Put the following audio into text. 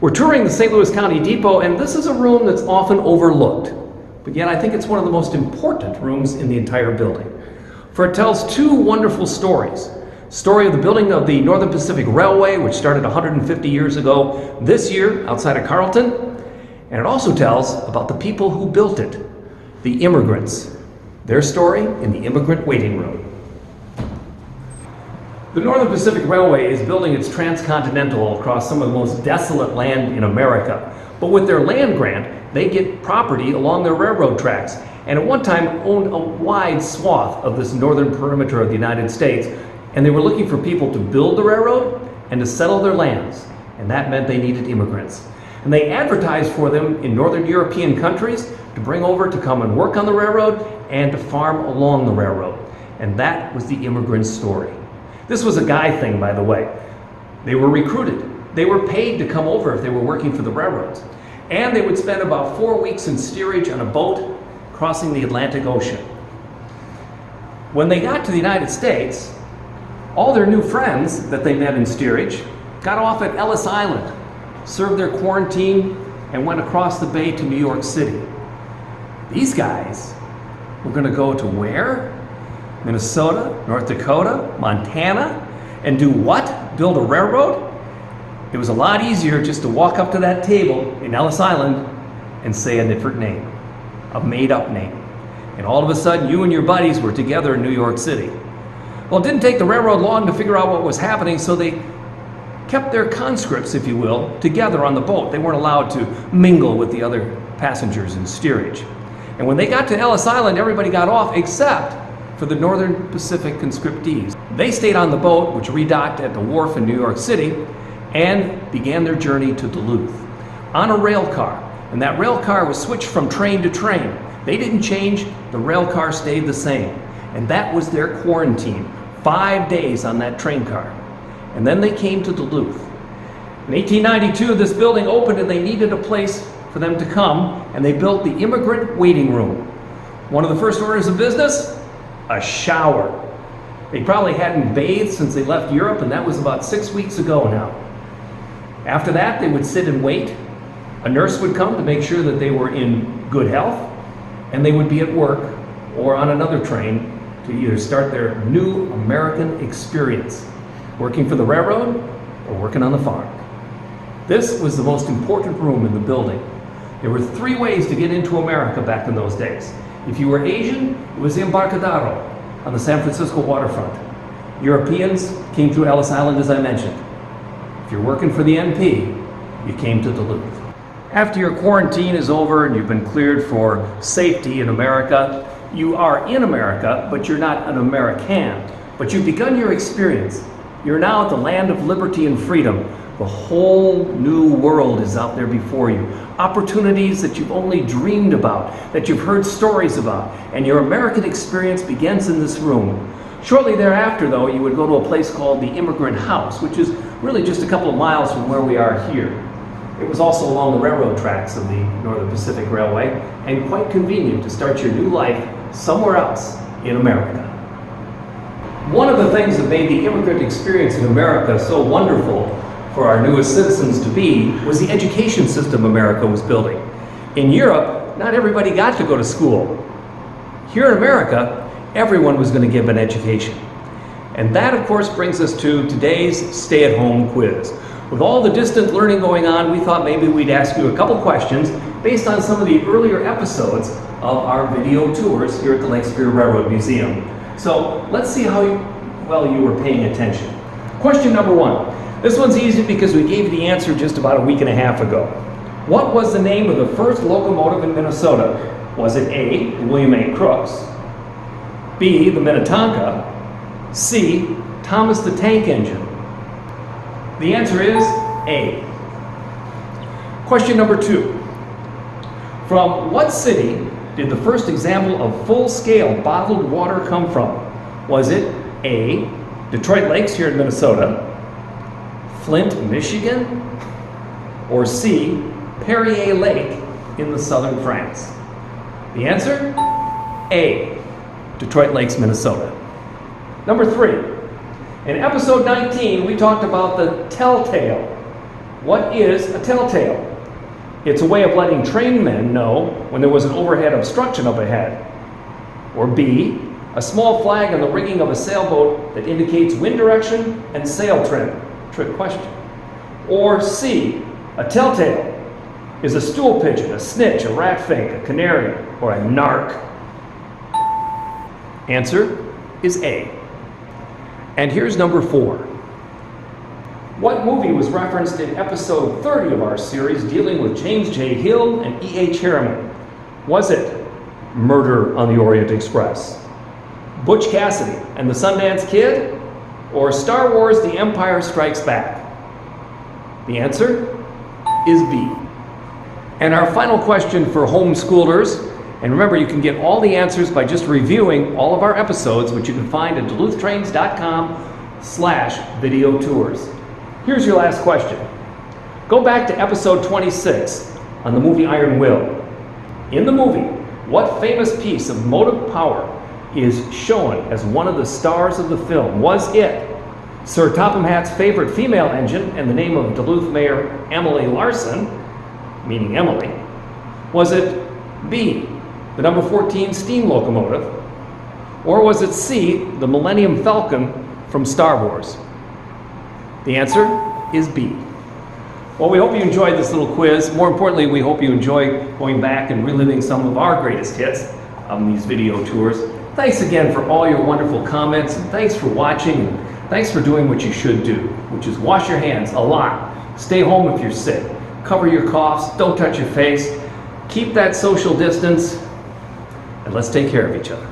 We're touring the St. Louis County Depot, and this is a room that's often overlooked, but yet I think it's one of the most important rooms in the entire building. For it tells two wonderful stories. Story of the building of the Northern Pacific Railway, which started 150 years ago this year outside of Carlton, and it also tells about the people who built it, the immigrants. Their story in the Immigrant Waiting Room. The Northern Pacific Railway is building its transcontinental across some of the most desolate land in America. But with their land grant, they get property along their railroad tracks, and at one time owned a wide swath of this northern perimeter of the United States. And they were looking for people to build the railroad and to settle their lands. And that meant they needed immigrants. And they advertised for them in northern European countries to bring over to come and work on the railroad and to farm along the railroad. And that was the immigrant story. This was a guy thing, by the way. They were recruited. They were paid to come over if they were working for the railroads. And they would spend about 4 weeks in steerage on a boat crossing the Atlantic Ocean. When they got to the United States, all their new friends that they met in steerage got off at Ellis Island, served their quarantine, and went across the bay to New York City. These guys were going to go to where? Minnesota, North Dakota, Montana, and do what? Build a railroad? It was a lot easier just to walk up to that table in Ellis Island and say a different name, a made-up name. And all of a sudden, you and your buddies were together in New York City. Well, it didn't take the railroad long to figure out what was happening, so they kept their conscripts, if you will, together on the boat. They weren't allowed to mingle with the other passengers in steerage. And when they got to Ellis Island, everybody got off except for the Northern Pacific conscriptees. They stayed on the boat, which redocked at the wharf in New York City, and began their journey to Duluth on a rail car. And that rail car was switched from train to train. They didn't change, the rail car stayed the same. And that was their quarantine, 5 days on that train car. And then they came to Duluth. In 1892, this building opened and they needed a place for them to come, and they built the Immigrant Waiting Room. One of the first orders of business? A shower. They probably hadn't bathed since they left Europe, and that was about 6 weeks ago now. After that, they would sit and wait. A nurse would come to make sure that they were in good health, and they would be at work or on another train to either start their new American experience, working for the railroad or working on the farm. This was the most important room in the building. There were 3 ways to get into America back in those days. If you were Asian, it was the Embarcadero on the San Francisco waterfront. Europeans came through Ellis Island, as I mentioned. If you're working for the NP, you came to Duluth. After your quarantine is over and you've been cleared for safety in America, you are in America, but you're not an American. But you've begun your experience. You're now at the land of liberty and freedom. The whole new world is out there before you. Opportunities that you've only dreamed about, that you've heard stories about, and your American experience begins in this room. Shortly thereafter, though, you would go to a place called the Immigrant House, which is really just a couple of miles from where we are here. It was also along the railroad tracks of the Northern Pacific Railway, and quite convenient to start your new life somewhere else in America. One of the things that made the immigrant experience in America so wonderful for our newest citizens to be was the education system America was building. In Europe, not everybody got to go to school. Here in America, everyone was going to give an education. And that, of course, brings us to today's stay-at-home quiz. With all the distant learning going on, we thought maybe we'd ask you a couple questions based on some of the earlier episodes of our video tours here at the Lake Superior Railroad Museum. So let's see how well you were paying attention. Question number 1. This one's easy because we gave you the answer just about a week and a half ago. What was the name of the first locomotive in Minnesota? Was it A, the William A. Crooks, B, the Minnetonka, C, Thomas the Tank Engine? The answer is A. Question number 2. From what city did the first example of full-scale bottled water come from? Was it A, Detroit Lakes here in Minnesota, Flint, Michigan, or C, Perrier Lake in the southern France? The answer? A, Detroit Lakes, Minnesota. Number 3. In episode 19, we talked about the telltale What is a telltale? It's a way of letting trained men know when there was an overhead obstruction up ahead. Or B, a small flag on the rigging of a sailboat that indicates wind direction and sail trim. Trick question. Or C, a telltale is a stool pigeon, a snitch, a rat fink, a canary, or a narc. Answer is A. And here's number 4. What movie was referenced in episode 30 of our series dealing with James J. Hill and E.H. Harriman? Was it Murder on the Orient Express, Butch Cassidy and the Sundance Kid, or Star Wars The Empire Strikes Back? The answer is B. And our final question for homeschoolers, and remember you can get all the answers by just reviewing all of our episodes, which you can find at duluthtrains.com/video tours. Here's your last question. Go back to episode 26 on the movie Iron Will. In the movie, what famous piece of motive power is shown as one of the stars of the film? Was it Sir Topham Hatt's favorite female engine and the name of Duluth Mayor Emily Larson, meaning Emily? Was it B, the number 14 steam locomotive? Or was it C, the Millennium Falcon from Star Wars? The answer is B. Well, we hope you enjoyed this little quiz. More importantly, we hope you enjoy going back and reliving some of our greatest hits on these video tours. Thanks again for all your wonderful comments, and thanks for watching, and thanks for doing what you should do, which is wash your hands a lot. Stay home if you're sick. Cover your coughs, don't touch your face. Keep that social distance, and let's take care of each other.